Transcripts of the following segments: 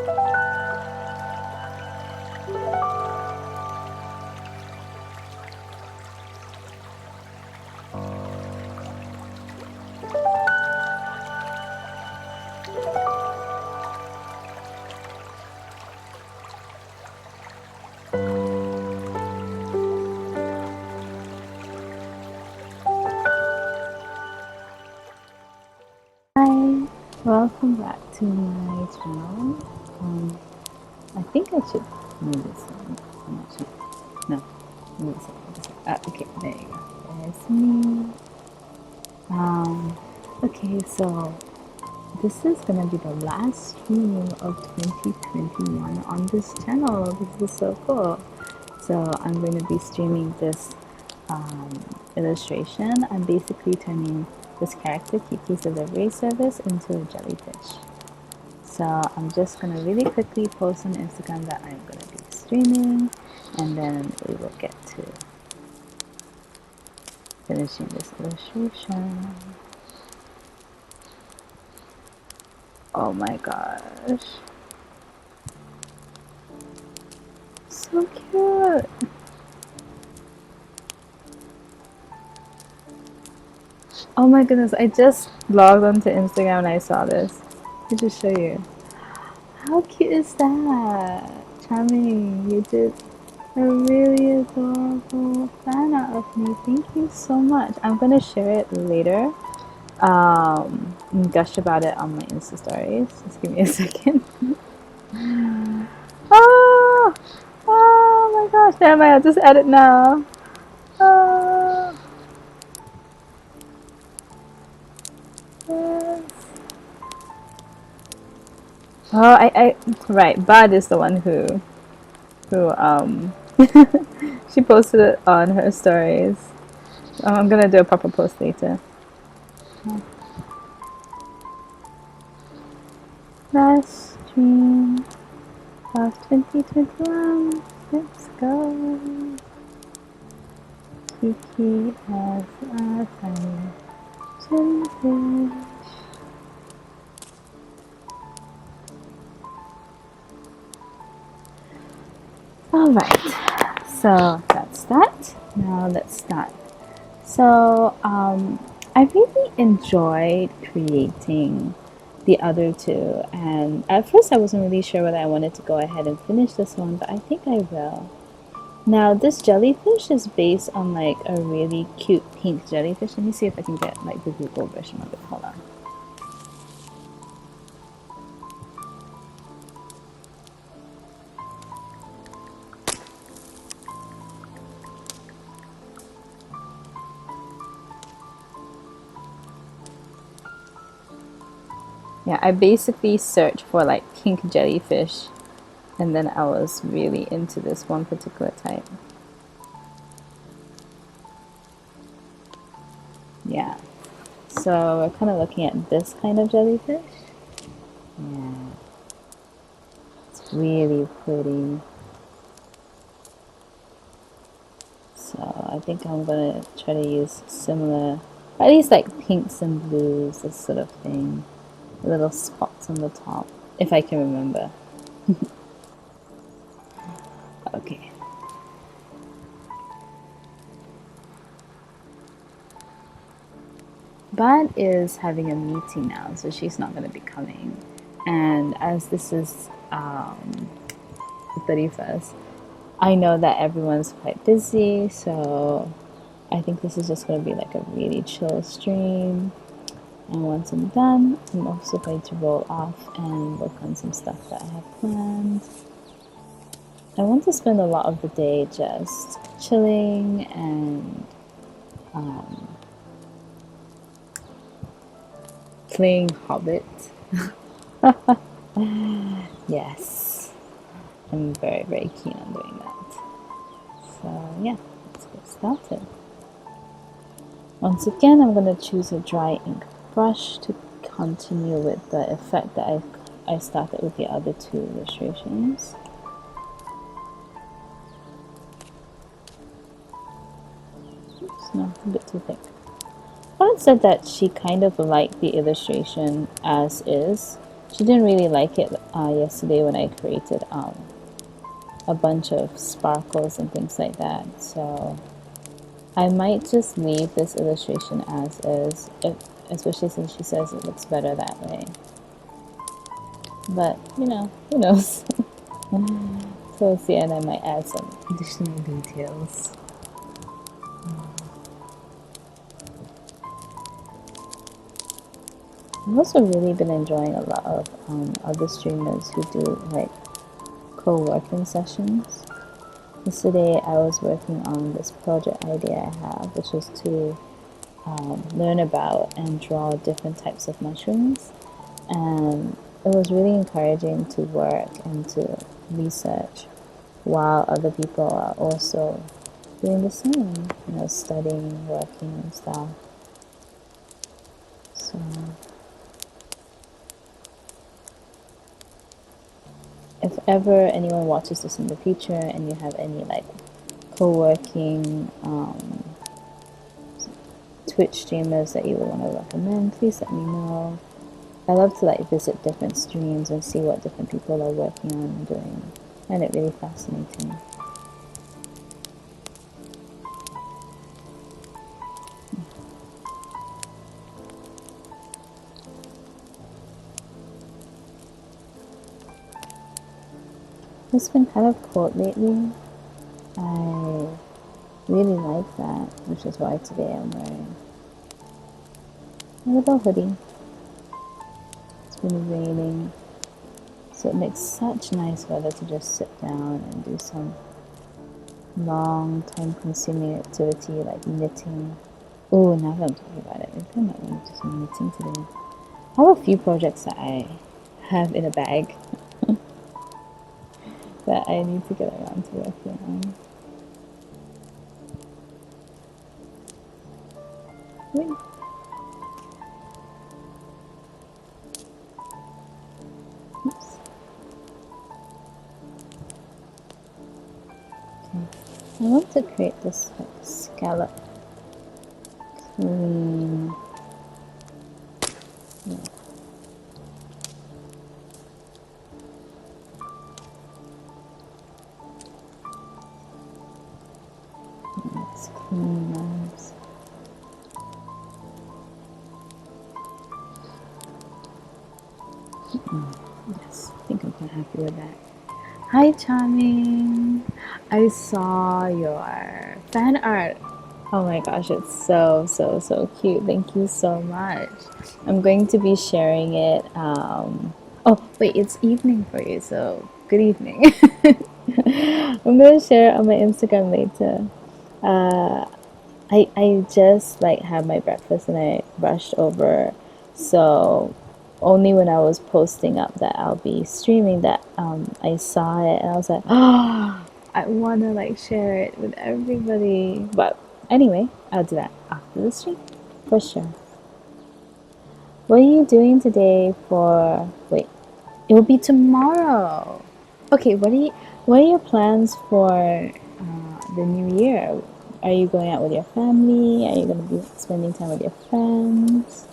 Hi, welcome back to my channel. I think I should move this one. I'm not sure. No, move this one. Okay, there you go. There's me. Okay, so this is gonna be the last stream of 2021 on this channel. This is so cool. So I'm going to be streaming this illustration. I'm basically turning this character, Kiki's delivery service, into a jellyfish. So I'm just going to really quickly post on Instagram that I'm going to be streaming, and then we will get to finishing this illustration. Oh my gosh. So cute. Oh my goodness, I just logged onto Instagram and I saw this. Let me just show you. How cute is that? Charming, you did a really adorable fan art of me. Thank you so much. I'm gonna share it later. And gush about it on my Insta stories. Just give me a second. Oh, oh my gosh, damn it, I'll just edit now. Oh, yes. Oh, right, Bud is the one who she posted it on her stories. I'm gonna do a proper post later. Last stream of 2021. Let's go. Kiki has a tiny jellyfish. Alright, so that's that. Now let's start. So, I really enjoyed creating the other two, and at first I wasn't really sure whether I wanted to go ahead and finish this one, but I think I will. Now, this jellyfish is based on like a really cute pink jellyfish. Let me see if I can get like the Google version of it. Hold on. Yeah, I basically searched for like pink jellyfish, and then I was really into this one particular type. Yeah, so we're kind of looking at this kind of jellyfish. Yeah, it's really pretty. So I think I'm gonna try to use similar, at least like pinks and blues, this sort of thing. Little spots on the top, if I can remember. Okay. Bud is having a meeting now, so she's not going to be coming. And as this is the 31st, I know that everyone's quite busy, so I think this is just going to be like a really chill stream. And once I'm done, I'm also going to roll off and work on some stuff that I have planned. I want to spend a lot of the day just chilling and playing Hobbit. Yes, I'm very, very keen on doing that. So yeah, let's get started. Once again, I'm going to choose a dry ink brush to continue with the effect that I started with the other two illustrations. Oops, no, a bit too thick. Bud said that she kind of liked the illustration as is, She didn't really like it yesterday when I created a bunch of sparkles and things like that. So I might just leave this illustration as is, especially since she says it looks better that way. But, you know, who knows? Towards the end, I might add some additional details. I've also really been enjoying a lot of other streamers who do like co-working sessions. Yesterday, I was working on this project idea I have, which is to learn about and draw different types of mushrooms. And it was really encouraging to work and to research while other people are also doing the same, you know, studying, working, and stuff. So, if ever anyone watches this in the future and you have any like co working Twitch streamers that you would want to recommend, please let me know. I love to like visit different streams and see what different people are working on and doing. I find it really fascinating. It's been kind of cold lately. I really like that, which is why today I'm wearing a little hoodie. It's been raining, so it makes such nice weather to just sit down and do some long time consuming activity like knitting. Oh, now that I'm talking about it, maybe I might want to do some knitting today. I have a few projects that I have in a bag that I need to get around to working on. Wait. Oops. Okay. I want to create this like scallop clean. Yeah. Let's clean knives. Yes, I think I'm quite happy with that. Hi, Charming. I saw your fan art. Oh my gosh, it's so cute. Thank you so much. I'm going to be sharing it. Oh, wait, it's evening for you, so good evening. I'm going to share it on my Instagram later. I just like had my breakfast and I rushed over, so only when I was posting up that I'll be streaming that I saw it and I was like, oh, I want to like share it with everybody. But anyway, I'll do that after the stream for sure. What are you doing today for? Wait, it will be tomorrow. Okay, what are your plans for the new year? Are you going out with your family? Are you going to be spending time with your friends?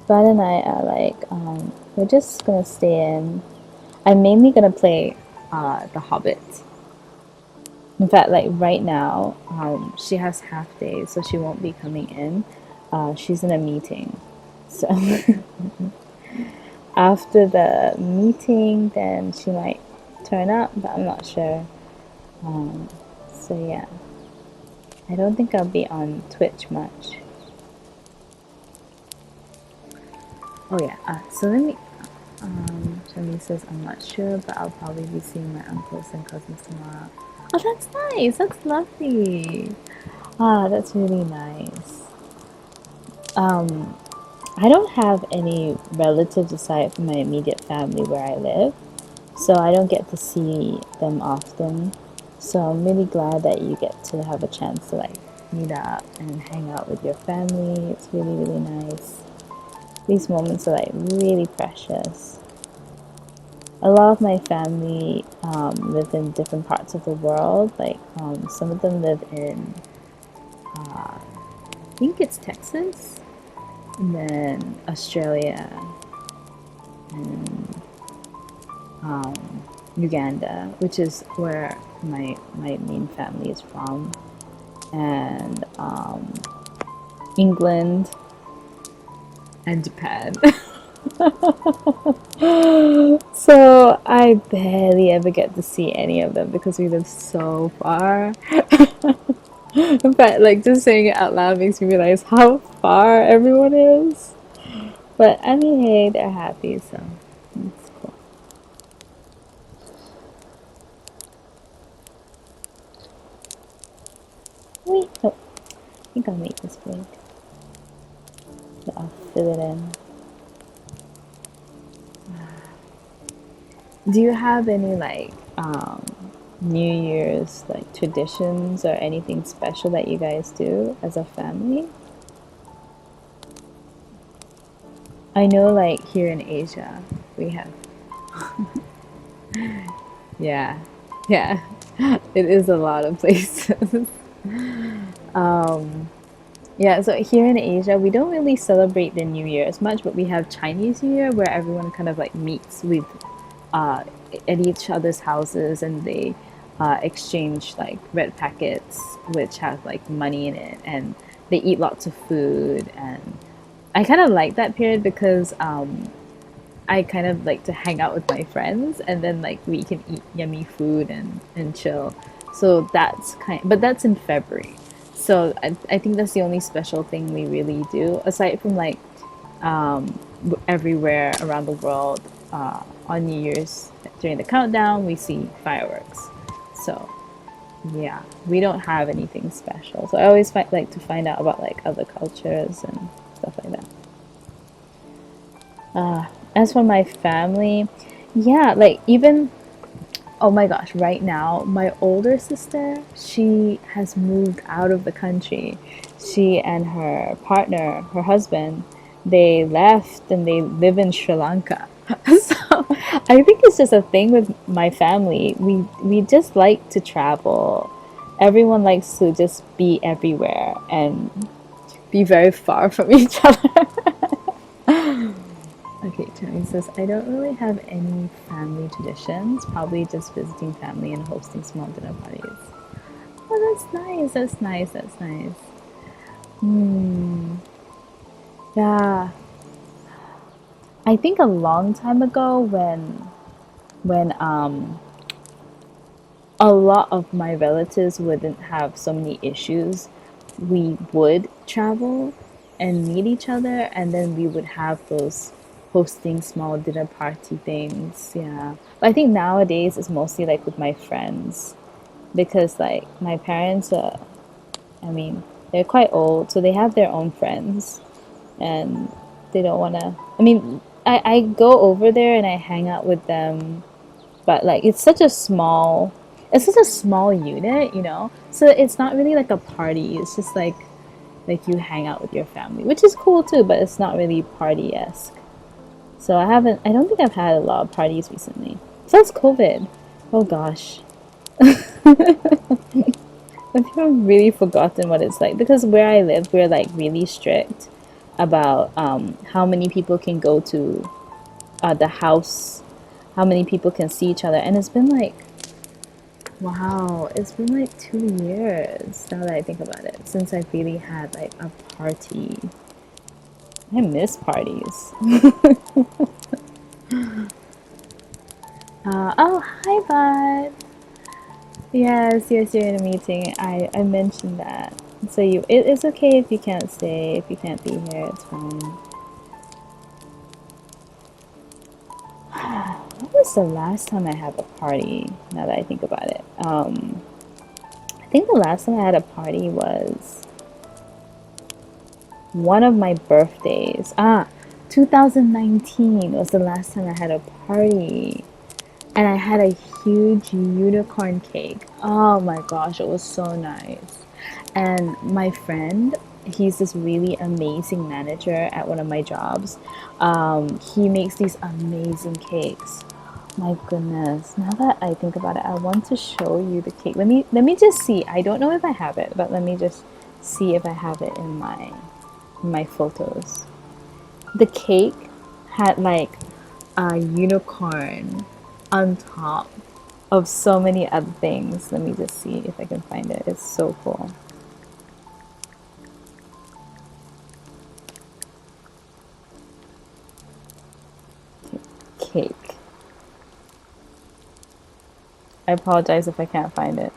Bud and I are like, we're just gonna stay in. I'm mainly gonna play The Hobbit. In fact, like right now, she has half days, so she won't be coming in. She's in a meeting. So after the meeting, then she might turn up, but I'm not sure. So yeah, I don't think I'll be on Twitch much. Oh yeah, so let me. Shami says I'm not sure, but I'll probably be seeing my uncles and cousins tomorrow. Oh, that's nice. That's lovely. Ah, that's really nice. I don't have any relatives aside from my immediate family where I live, so I don't get to see them often. So I'm really glad that you get to have a chance to like meet up and hang out with your family. It's really nice. These moments are like really precious. A lot of my family live in different parts of the world. Like some of them live in think it's Texas, and then Australia, and Uganda, which is where my main family is from, and England and Japan. So I barely ever get to see any of them because we live so far. But like just saying it out loud makes me realize how far everyone is. But I mean, hey, they're happy, so it's cool. Wait, oh, I think I'll make this big. So I'll fill it in. Do you have any like New Year's like traditions or anything special that you guys do as a family? I know like here in Asia we have, yeah, yeah, it is a lot of places. um yeah, so here in Asia we don't really celebrate the New Year as much, but we have Chinese New Year where everyone kind of like meets with uh, at each other's houses, and they exchange like red packets which have like money in it, and they eat lots of food. And I kind of like that period because I kind of like to hang out with my friends, and then like we can eat yummy food and chill. So that's but that's in February. So I think that's the only special thing we really do aside from like everywhere around the world on New Year's during the countdown we see fireworks. So yeah, we don't have anything special. So I always like to find out about like other cultures and stuff like that. As for my family, yeah, like even oh my gosh, right now my older sister, she has moved out of the country. She and her partner, her husband, they left and they live in Sri Lanka. So I think it's just a thing with my family. We just like to travel. Everyone likes to just be everywhere and be very far from each other. Okay, Tony says, I don't really have any family traditions, probably just visiting family and hosting small dinner parties. Oh, that's nice, that's nice, that's nice. Hmm, yeah. I think a long time ago when a lot of my relatives wouldn't have so many issues, we would travel and meet each other, and then we would have those hosting small dinner party things. Yeah. But I think nowadays it's mostly like with my friends because like my parents are, I mean, they're quite old, so they have their own friends and they don't want to. I mean, I go over there and I hang out with them, but like it's such a small unit, you know, so it's not really like a party. It's just like you hang out with your family, which is cool too, but it's not really party-esque. So I don't think I've had a lot of parties recently, since COVID. Oh gosh. I think I've really forgotten what it's like because where I live we're like really strict about how many people can go to the house, how many people can see each other. And it's been like, wow, it's been like 2 years now that I think about it since I've really had like a party. I miss parties. Oh, hi, bud. Yes, yes, you're in a meeting. I mentioned that. So it's okay if you can't stay, if you can't be here, it's fine. When was the last time I had a party? Now that I think about it, I think the last time I had a party was one of my birthdays. 2019 was the last time I had a party. And I had a huge unicorn cake. Oh my gosh, it was so nice. And my friend, he's this really amazing manager at one of my jobs. He makes these amazing cakes. My goodness. Now that I think about it, I want to show you the cake. Let me just see. I don't know if I have it, but let me just see if I have it in my photos. The cake had like a unicorn on top of so many other things. Let me just see if I can find it. It's so cool. Cake. I apologize if I can't find it.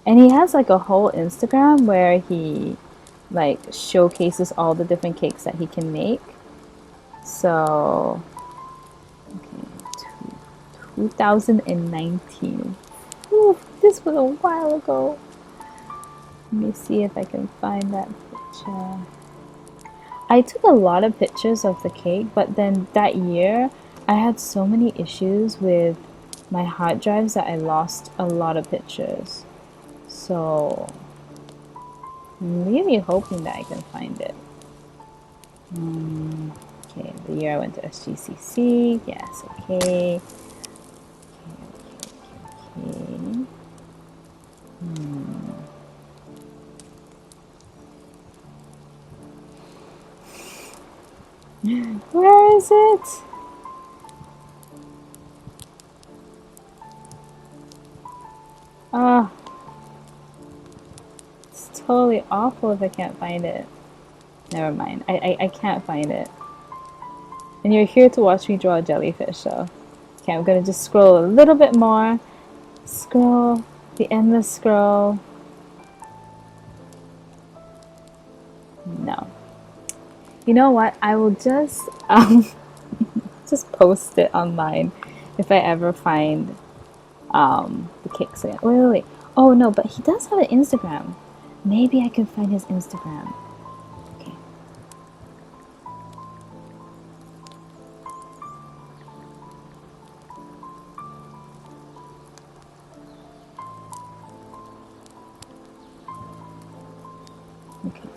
And he has like a whole Instagram where he like showcases all the different cakes that he can make. So, okay, 2019. Ooh, this was a while ago. Let me see if I can find that picture. I took a lot of pictures of the cake, but then that year I had so many issues with my hard drives that I lost a lot of pictures. So I'm really hoping that I can find it. Okay, the year I went to SGCC. Yes, okay. Okay. Where is it? Ah, it's totally awful if I can't find it. Never mind. I can't find it. And you're here to watch me draw a jellyfish, so. Okay, I'm gonna just scroll a little bit more. Scroll. The endless scroll. No. You know what? I will just just post it online if I ever find the kicks again. Wait. Oh no, but he does have an Instagram. Maybe I can find his Instagram. Okay. Okay.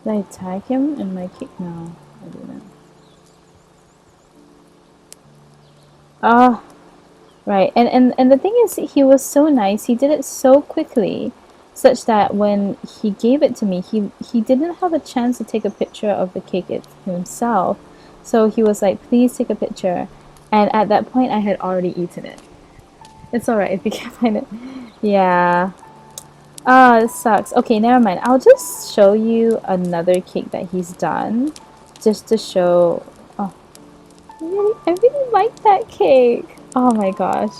Did I tag him in my kick? No, I didn't. Ah, right. And the thing is, he was so nice. He did it so quickly, such that when he gave it to me, he didn't have a chance to take a picture of the cake himself. So he was like, "Please take a picture." And at that point, I had already eaten it. It's alright if you can't find it. Yeah. Ah, it sucks. Okay, never mind. I'll just show you another cake that he's done, just to show. Oh, I really like that cake. Oh my gosh.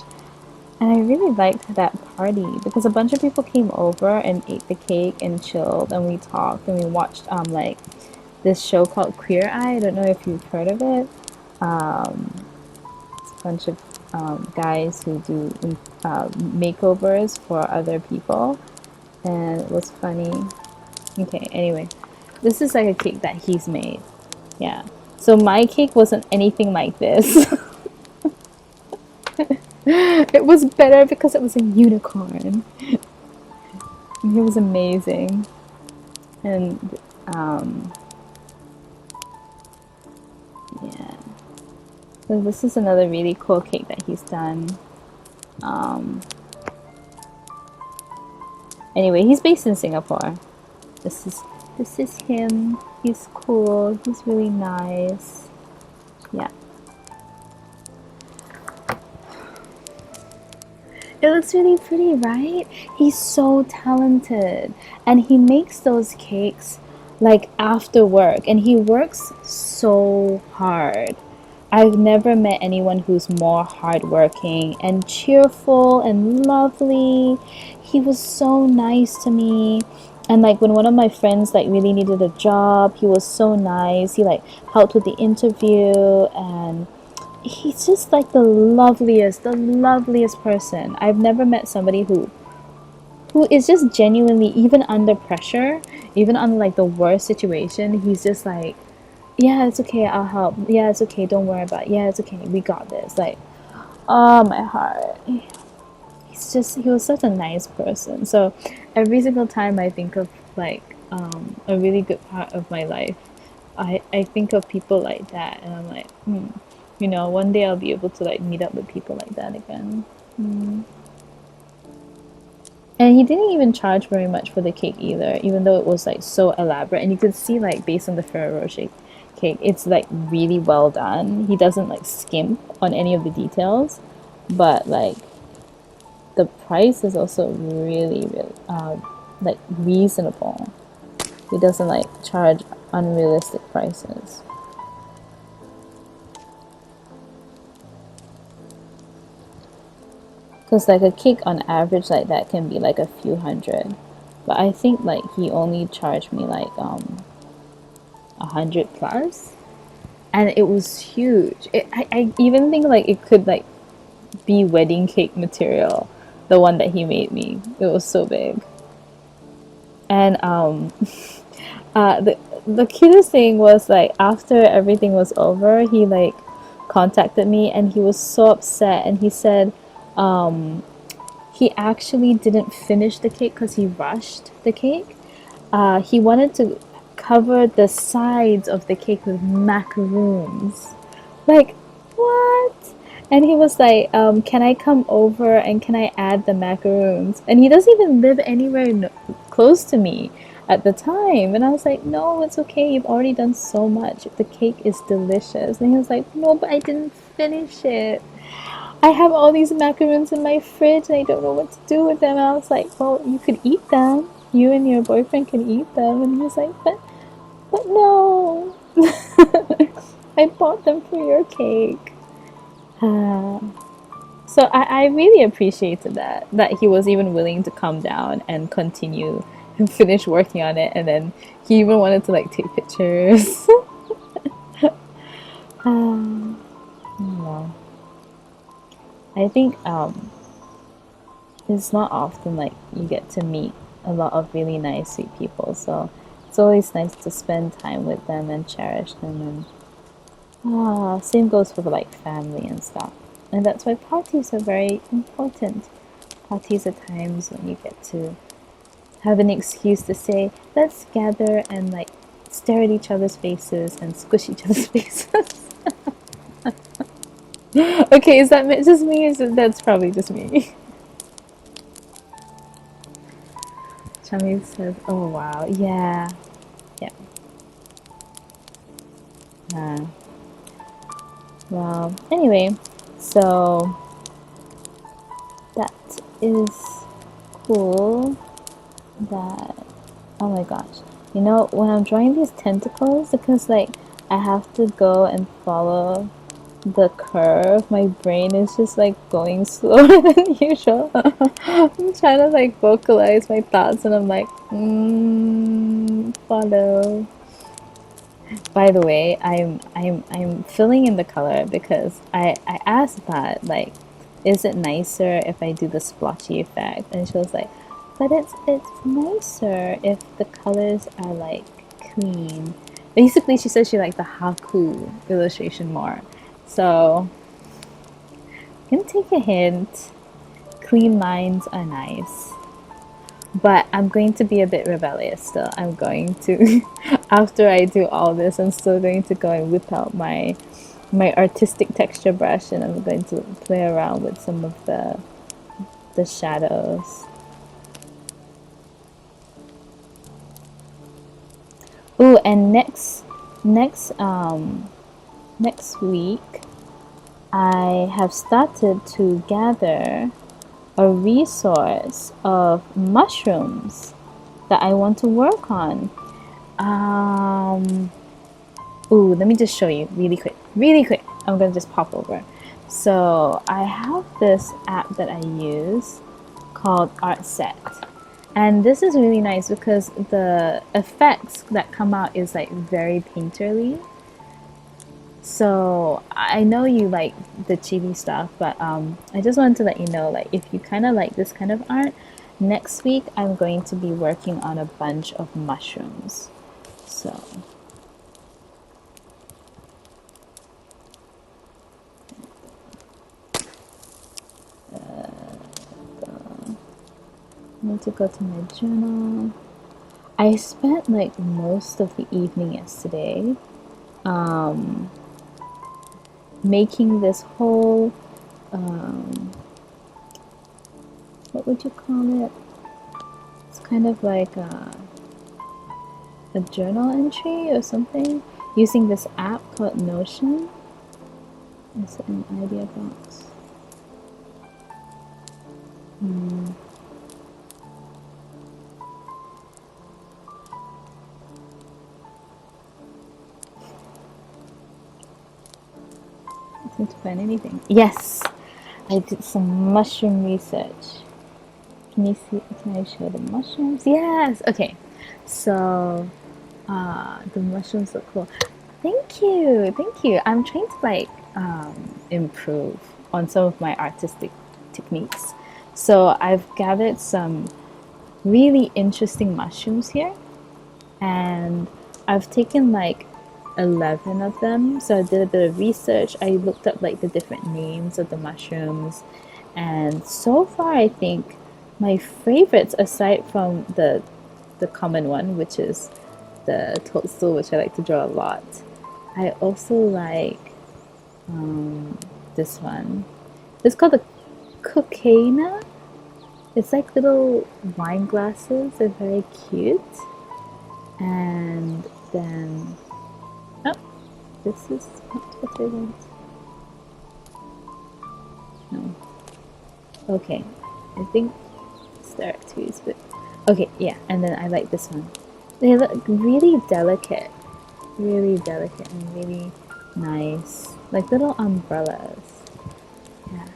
And I really liked that party because a bunch of people came over and ate the cake and chilled and we talked and we watched like this show called Queer Eye. I don't know if you've heard of it. It's a bunch of guys who do makeovers for other people, and it was funny. Okay, anyway, this is like a cake that he's made. Yeah. So my cake wasn't anything like this. It was better because it was a unicorn. It was amazing. And yeah. So this is another really cool cake that he's done. Anyway, he's based in Singapore. This is him. He's cool. He's really nice. Yeah. It looks really pretty, right? He's so talented. And he makes those cakes like after work. And he works so hard. I've never met anyone who's more hardworking and cheerful and lovely. He was so nice to me. And like when one of my friends like really needed a job, he was so nice. He like helped with the interview, and he's just like the loveliest person. I've never met somebody who is just genuinely, even under pressure, even under like the worst situation, he's just like, yeah, it's okay, I'll help. Yeah, it's okay, don't worry about it. Yeah, it's okay, we got this. Like, Oh, my heart. He was such a nice person. So every single time I think of like a really good part of my life, I think of people like that, and I'm like, you know, one day I'll be able to like meet up with people like that again. Mm. And he didn't even charge very much for the cake either, even though it was like so elaborate. And you could see like based on the Ferrero Rocher cake, it's like really well done. He doesn't like skimp on any of the details, but like the price is also really like reasonable. He doesn't like charge unrealistic prices. Because like a cake on average like that can be like a few hundred, but I think like he only charged me like 100 plus, and it was huge. I even think like it could like be wedding cake material, the one that he made me. It was so big. And the cutest thing was like after everything was over, he like contacted me and he was so upset, and he said he actually didn't finish the cake because he rushed the cake. He wanted to cover the sides of the cake with macaroons. Like, what? And he was like, can I come over and can I add the macaroons? And he doesn't even live anywhere close to me at the time. And I was like, no, it's okay. You've already done so much. The cake is delicious. And he was like, no, but I didn't finish it. I have all these macaroons in my fridge and I don't know what to do with them. And I was like, well, you could eat them. You and your boyfriend can eat them. And he was like, but no. I bought them for your cake. So I really appreciated that he was even willing to come down and continue and finish working on it, and then he even wanted to like take pictures. Well, I think it's not often like you get to meet a lot of really nice sweet people, so it's always nice to spend time with them and cherish them. And same goes for like family and stuff. And that's why parties are very important. Parties are times when you get to have an excuse to say, let's gather and like stare at each other's faces and squish each other's faces. Okay, is that just me? That's probably just me. Chami says, oh wow, yeah, yeah. Uh, well, anyway, so that is cool. That, oh my gosh, you know, when I'm drawing these tentacles, because like I have to go and follow the curve, my brain is just like going slower than usual. I'm trying to like vocalize my thoughts and I'm like, follow. By the way, I'm filling in the color because I asked that like, is it nicer if I do the splotchy effect? And she was like, but it's nicer if the colors are like clean. Basically, she said she liked the haku illustration more. So I'm gonna take a hint. Clean lines are nice. But I'm going to be a bit rebellious still. I'm going to, after I do all this, I'm still going to go and whip out my artistic texture brush, and I'm going to play around with some of the shadows. Ooh, and next week I have started to gather a resource of mushrooms that I want to work on. Um, Ooh, let me just show you really quick. Really quick. I'm gonna just pop over. So I have this app that I use called Art Set. And this is really nice because the effects that come out is like very painterly. So I know you like the chibi stuff, but I just wanted to let you know, like, if you kind of like this kind of art, next week I'm going to be working on a bunch of mushrooms. So I need to go to my journal. I spent like most of the evening yesterday um, making this whole what would you call it? It's kind of like a journal entry or something using this app called Notion. It's an idea box. I seem to find anything. Yes! I did some mushroom research. Can you see? Can I show the mushrooms? Yes! Okay. So, the mushrooms look cool. Thank you! Thank you! I'm trying to like improve on some of my artistic techniques. So, I've gathered some really interesting mushrooms here, and I've taken like 11 of them. So I did a bit of research. I looked up like the different names of the mushrooms, and so far I think my favorites, aside from the common one, which is the toadstool, which I like to draw a lot, I also like this one. It's called the cocaina. It's like little wine glasses. They're very cute. And then, oh, this is not what I want. No. Okay, I think it's there too, but okay, yeah. And then I like this one. They look really delicate and really nice, like little umbrellas. Yeah.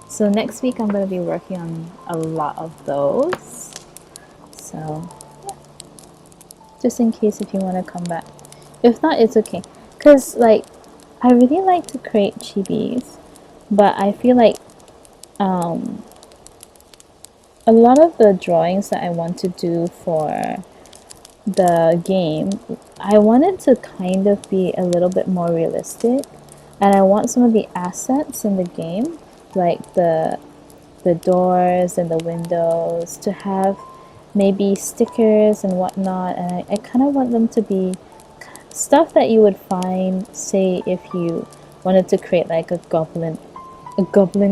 So next week I'm gonna be working on a lot of those. So just in case if you want to come back. If not, it's okay. Because, like, I really like to create chibis, but I feel like um, a lot of the drawings that I want to do for the game, I want it to kind of be a little bit more realistic. And I want some of the assets in the game, like the doors and the windows, to have maybe stickers and whatnot, and I kind of want them to be stuff that you would find, say, if you wanted to create like a goblin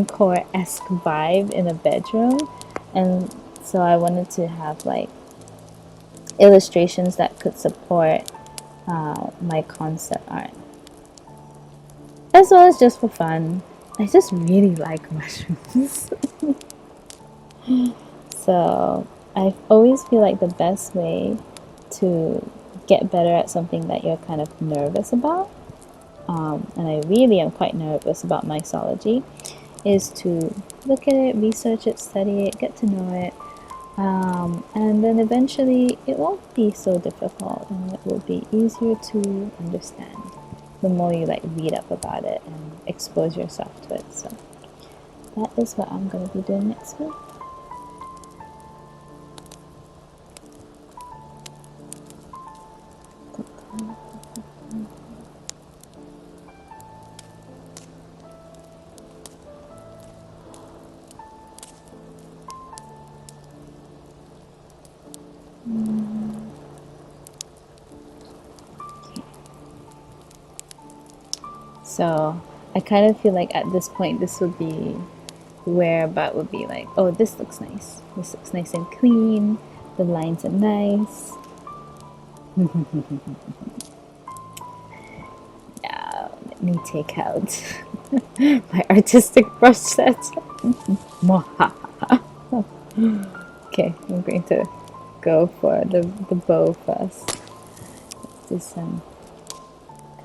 core-esque vibe in a bedroom. And so I wanted to have like illustrations that could support my concept art, as well as just for fun. I just really like mushrooms. So I always feel like the best way to get better at something that you're kind of nervous about, and I really am quite nervous about mixology, is to look at it, research it, study it, get to know it, and then eventually it won't be so difficult and it will be easier to understand the more you like read up about it and expose yourself to it. So that is what I'm going to be doing next week. So I kind of feel like at this point this would be where Bat would be like, oh, this looks nice. This looks nice and clean. The lines are nice. Yeah, let me take out my artistic brush set. Okay, I'm going to go for the bow first. Let's do some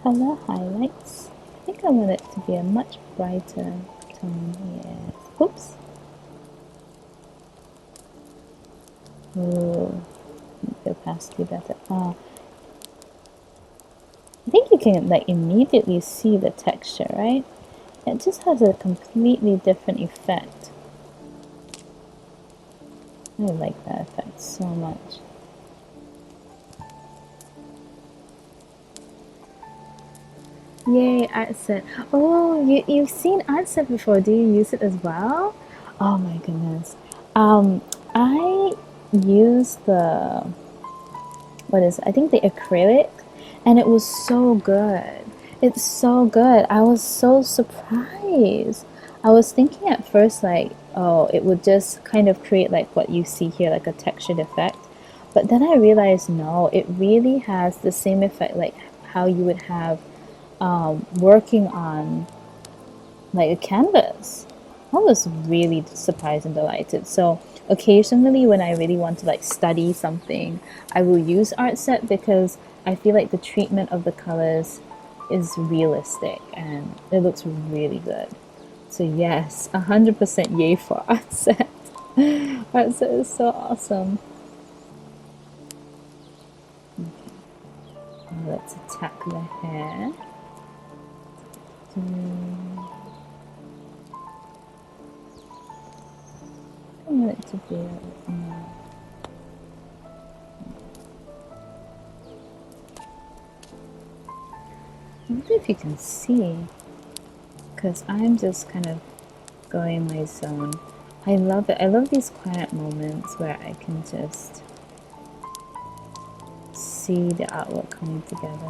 color highlights. I think I want it to be a much brighter tone. Yes. Oops. Ooh, the past be better. I think you can like immediately see the texture, right? It just has a completely different effect. I like that effect so much. Yay, art set. Oh, you've seen art set before. Do you use it as well? Oh my goodness. I used the, what is it? I think the acrylic, and it was so good. It's so good. I was so surprised. I was thinking at first like, oh, it would just kind of create like what you see here, like a textured effect. But then I realized no, it really has the same effect like how you would have working on like a canvas. I was really surprised and delighted. So occasionally when I really want to like study something, I will use art set because I feel like the treatment of the colors is realistic and it looks really good. So yes, 100% yay for art set. Art set is so awesome. Let's attack the hair. I want it to be a bit more. I wonder if you can see, because I'm just kind of going my zone. I love it. I love these quiet moments where I can just see the artwork coming together.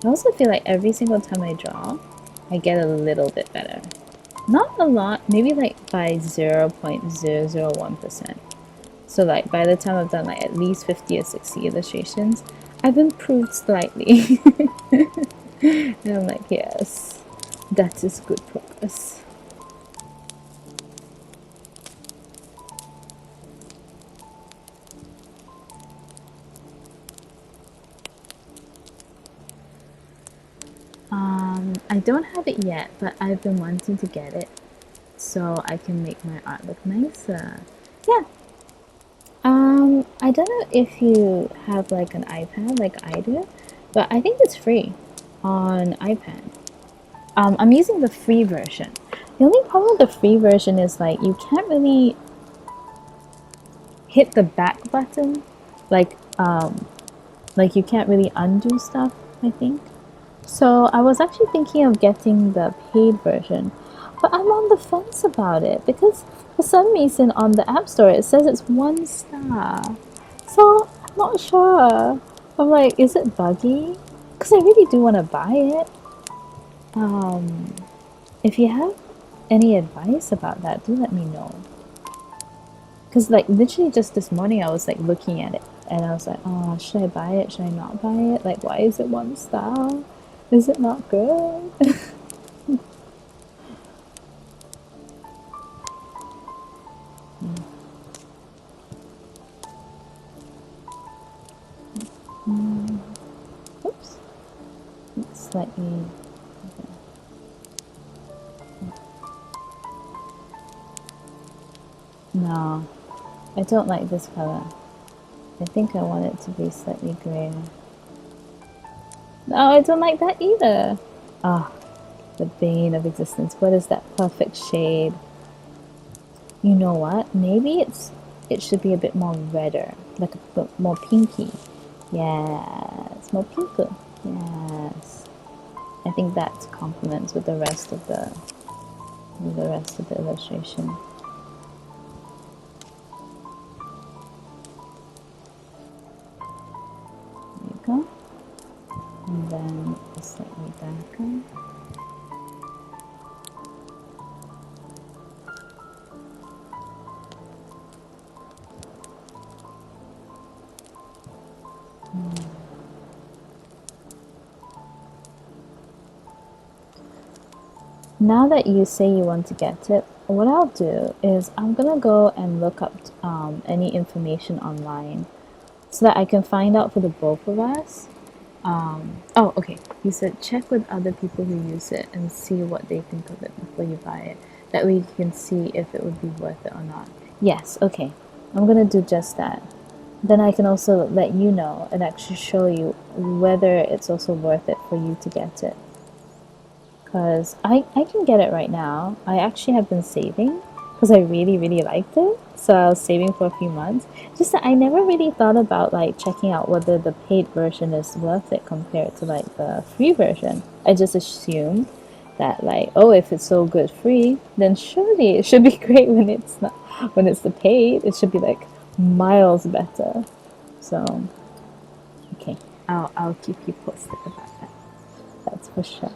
I also feel like every single time I draw, I get a little bit better. Not a lot, maybe like by 0.001%. So like by the time I've done like at least 50 or 60 illustrations, I've improved slightly. And I'm like, yes, that is good progress. I don't have it yet, but I've been wanting to get it so I can make my art look nicer. Yeah. I don't know if you have like an iPad like I do, but I think it's free on iPad. I'm using the free version. The only problem with the free version is like you can't really hit the back button, like like you can't really undo stuff, I think. So I was actually thinking of getting the paid version, but I'm on the fence about it because for some reason on the App Store it says it's 1 star. So I'm not sure. I'm like, is it buggy? Because I really do want to buy it. Um, if you have any advice about that, do let me know. Because like literally just this morning I was like looking at it and I was like, oh, should I buy it? Should I not buy it? Like, why is it 1 star? Is it not good? Oops. It's slightly. No, I don't like this color. I think I want it to be slightly grayer. No, I don't like that either. Ah, the bane of existence. What is that perfect shade? You know what? Maybe it should be a bit more redder, like a bit more pinky. Yes, more pinker. Yes. I think that complements with the rest of the illustration. There you go. And then slightly darker. Now that you say you want to get it, what I'll do is I'm gonna go and look up any information online so that I can find out for the both of us. Oh, okay. You said check with other people who use it and see what they think of it before you buy it. That way you can see if it would be worth it or not. Yes, okay. I'm gonna do just that. Then I can also let you know and actually show you whether it's also worth it for you to get it. Because I can get it right now. I actually have been saving because I really, really liked it. So I was saving for a few months. Just that I never really thought about like checking out whether the paid version is worth it compared to like the free version. I just assumed that like, oh, if it's so good free, then surely it should be great when it's not, when it's the paid. It should be like miles better. So okay, I'll keep you posted about that. That's for sure.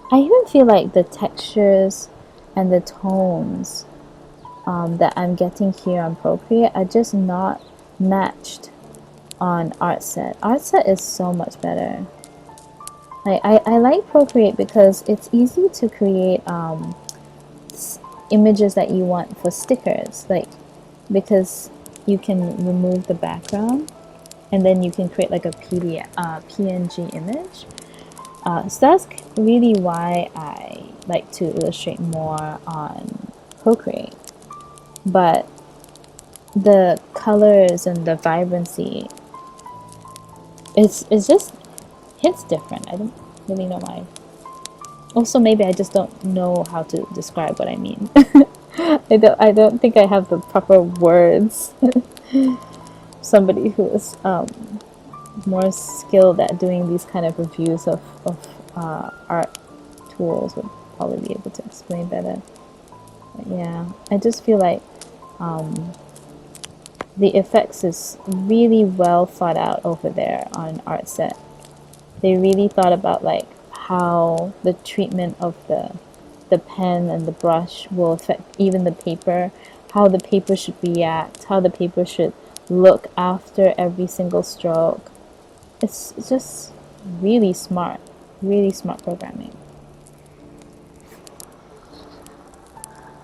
I even feel like the textures and the tones that I'm getting here on Procreate are just not matched on Artset. Artset is so much better. I like Procreate because it's easy to create images that you want for stickers, like because you can remove the background and then you can create like a PNG image. So that's really why I like to illustrate more on Procreate. But the colors and the vibrancy, it's just hits different. I don't really know why. Also, maybe I just don't know how to describe what I mean. I don't think I have the proper words. Somebody who is more skilled at doing these kind of reviews of art tools would probably be able to explain better. But yeah, I just feel like the effects is really well thought out over there on Artset. They really thought about like how the treatment of the pen and the brush will affect even the paper, how the paper should react, how the paper should look after every single stroke. It's just really smart programming.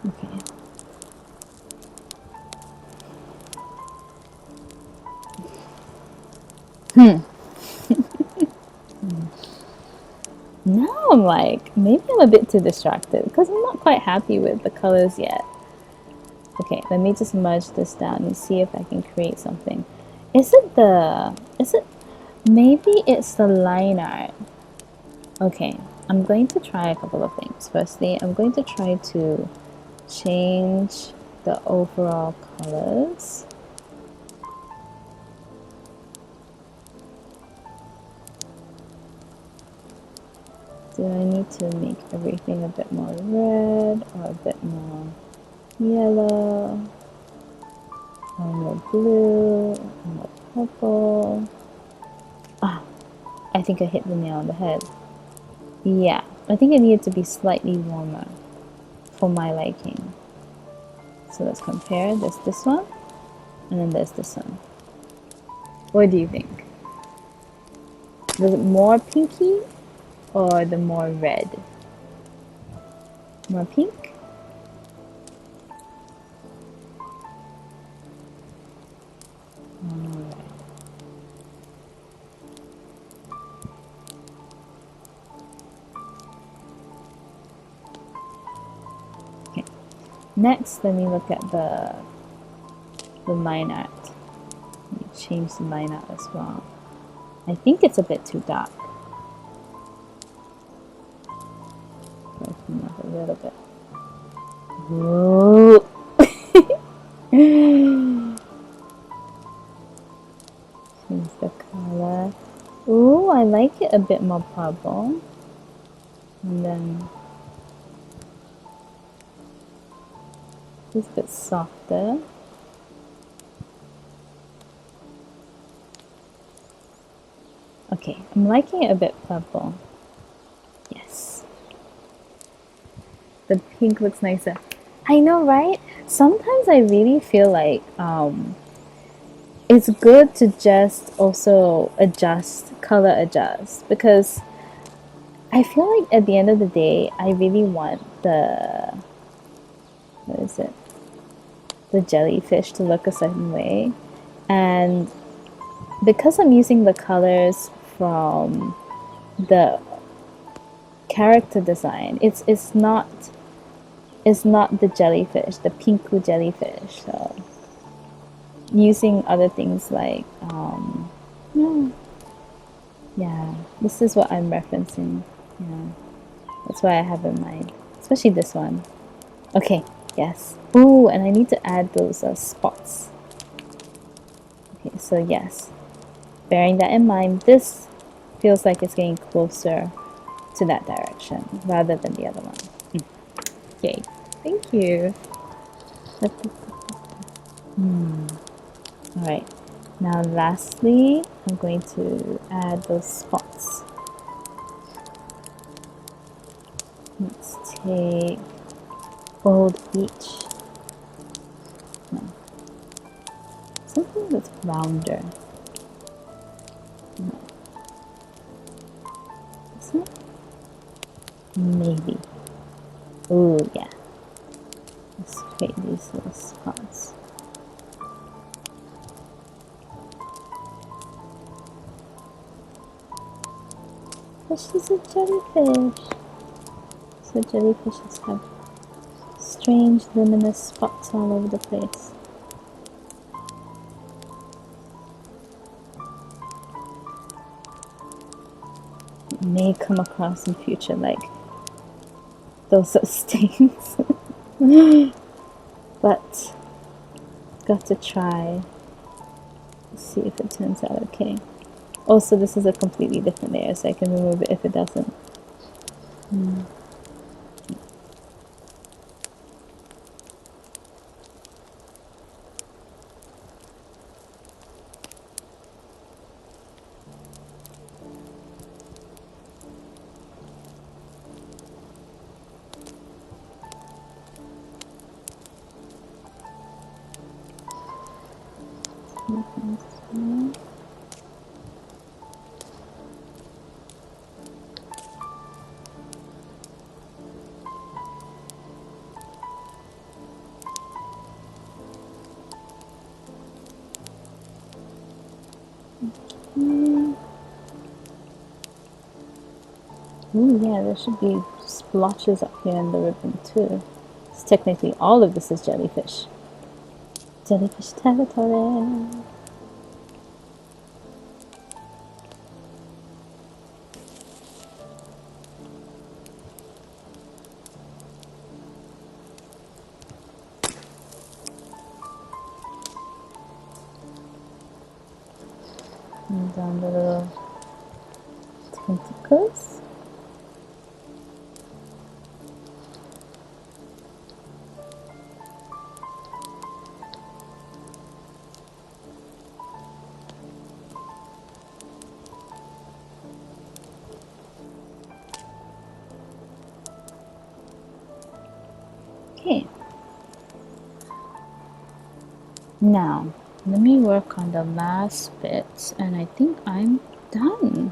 Okay. Now I'm like, maybe I'm a bit too distracted because I'm not quite happy with the colors yet. Okay, let me just merge this down and see if I can create something. Is it, maybe it's the line art. Okay, I'm going to try a couple of things. Firstly, I'm going to try to change the overall colors. Do I need to make everything a bit more red or a bit more yellow or more blue or more purple? Ah, I think I hit the nail on the head. Yeah, I think it needed to be slightly warmer for my liking. So let's compare. There's this one and then there's this one. What do you think? Was it more pinky or the more red? More pink? Alright. Okay. Next, let me look at the line art. Let me change the line art as well. I think it's a bit too dark. Open up a little bit. Whoa. Change the color. Ooh, I like it a bit more purple. And then just a bit softer. Okay, I'm liking it a bit purple. Yes. The pink looks nicer. I know, right? Sometimes I really feel like it's good to just also color adjust, because I feel like at the end of the day, I really want what is it? The jellyfish to look a certain way. And because I'm using the colors from the character design, it's not the jellyfish, the pinku jellyfish. So using other things like yeah, this is what I'm referencing. Yeah, that's what I have in mind, especially this one. Okay, Yes. Oh, and I need to add those spots. Okay, so yes. Bearing that in mind, this feels like it's getting closer to that direction rather than the other one. Yay. Thank you. Alright. Now lastly, I'm going to add those spots. Let's take Old Beach. No. Something that's rounder. No. This one? Maybe. Ooh, yeah. Let's create these little spots. But she's a jellyfish. So jellyfishes have strange luminous spots all over the place. It may come across in future like those are stains. But got to try. Let's see if it turns out okay. Also, this is a completely different layer, so I can remove it if it doesn't. Ooh, yeah, there should be splotches up here in the ribbon too. So technically, all of this is jellyfish. Jellyfish territory. And down the little tentacles. Okay. Now, let me work on the last bit, and I think I'm done.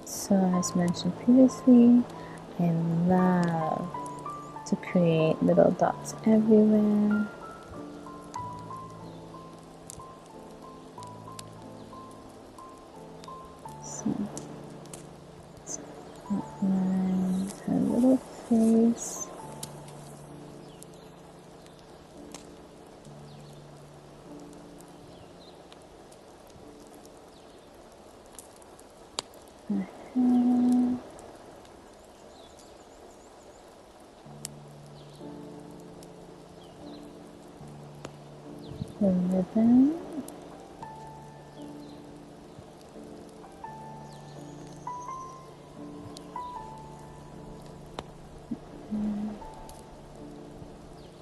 So, as mentioned previously, I love to create little dots everywhere. So, let's outline her little face. Her hair. The ribbon.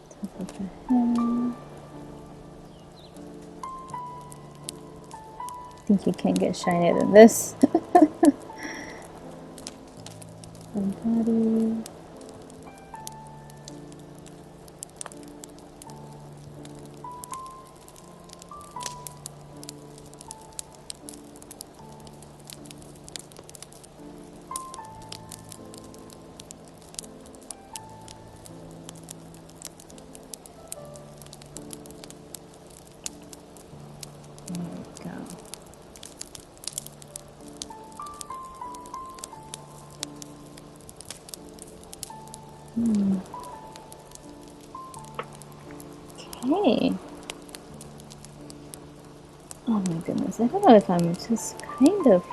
Top of her hair. I think you can't get shinier than this. Her body. There we go. Okay. Oh my goodness, I don't know if I'm just kind of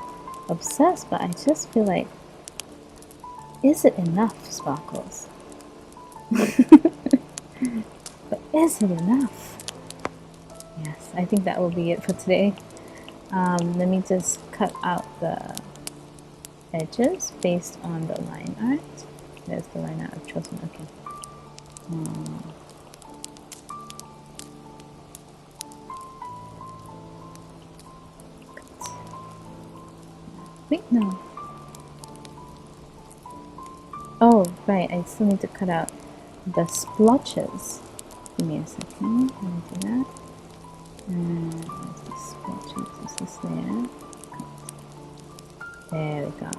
obsessed, but I just feel like, is it enough sparkles? But is it enough? Yes, I think that will be it for today. Let me just cut out the edges based on the line art. There's the line art I've chosen. Okay. Wait, no. Oh, right. I still need to cut out the splotches. Give me a second. Let me do that. And there's the splotches. Is this there? There we go.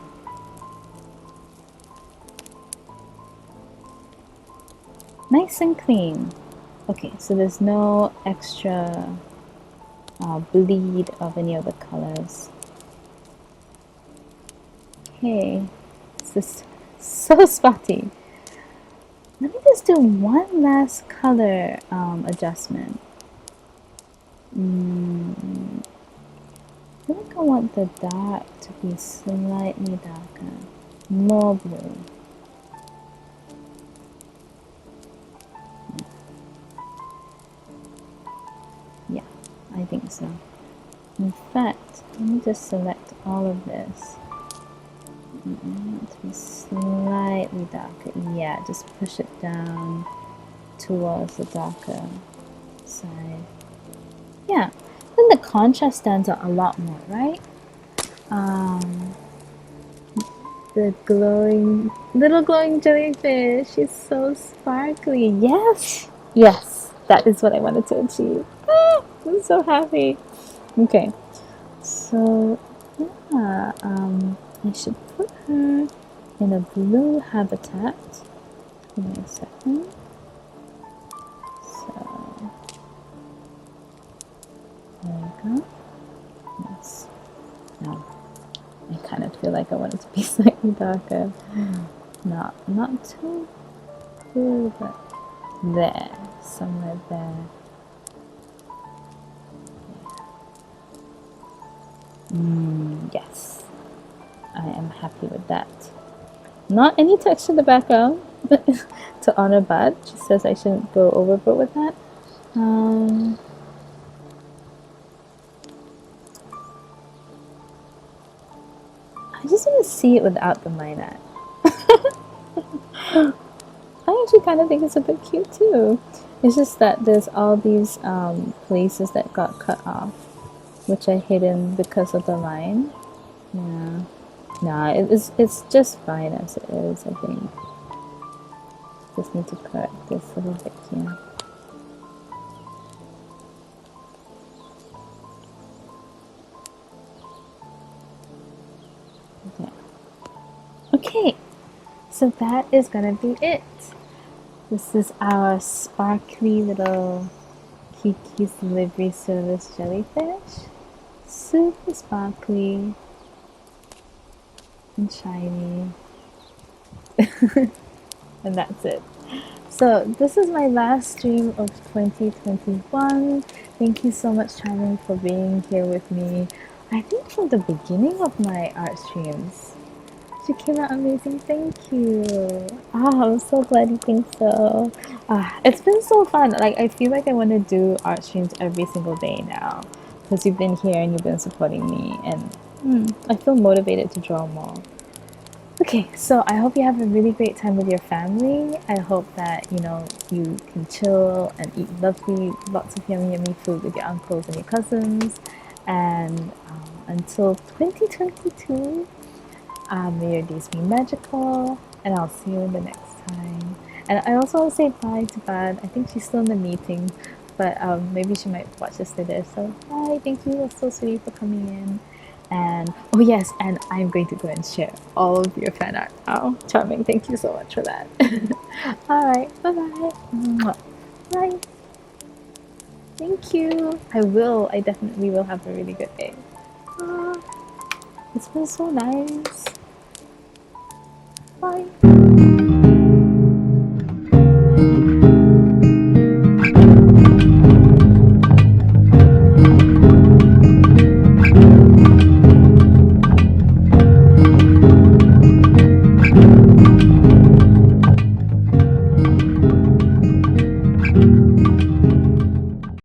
Nice and clean. Okay, so there's no extra bleed of any of the colors. Okay, this is so spotty. Let me just do one last color adjustment. I feel like I want the dark to be slightly darker, more blue. Yeah, I think so. In fact, let me just select all of this. I want to be slightly darker. Yeah, just push it down towards the darker side. Yeah, then the contrast stands out a lot more, right? The little glowing jellyfish. She's so sparkly. Yes, yes, that is what I wanted to achieve. Ah, I'm so happy. Okay, so yeah, I should put her in a blue habitat. Give me a second. So there we go. Yes. Now I kind of feel like I want it to be slightly darker. Not too blue, but there, somewhere there. Yes, I am happy with that. Not any text in the background to honor Bud. She says I shouldn't go overboard with that. I just want to see it without the line art. I actually kind of think it's a bit cute too. It's just that there's all these places that got cut off, which are hidden because of the line. Yeah. Nah, it's just fine as it is, I think. Just need to correct this a little bit here. Okay. Okay, so that is gonna be it. This is our sparkly little Kiki's Delivery Service jellyfish. Super sparkly and shiny. And that's it. So this is my last stream of 2021. Thank you so much, Charming, for being here with me. I think from the beginning of my art streams. She came out amazing. Thank you. I'm so glad you think so. It's been so fun. Like, I feel like I want to do art streams every single day now because you've been here and you've been supporting me, and I feel motivated to draw more. Okay, so I hope you have a really great time with your family. I hope that you can chill and eat lovely, lots of yummy food with your uncles and your cousins. And until 2022. May your days be magical, and I'll see you in the next time. And I also want to say bye to Bad. I think she's still in the meeting, but maybe she might watch this later. So bye, thank you, that's so sweet for coming in. And oh yes, and I'm going to go and share all of your fan art now. Charming, thank you so much for that. Alright, bye-bye. Bye. Thank you. I definitely will have a really good day. It's been so nice. Bye.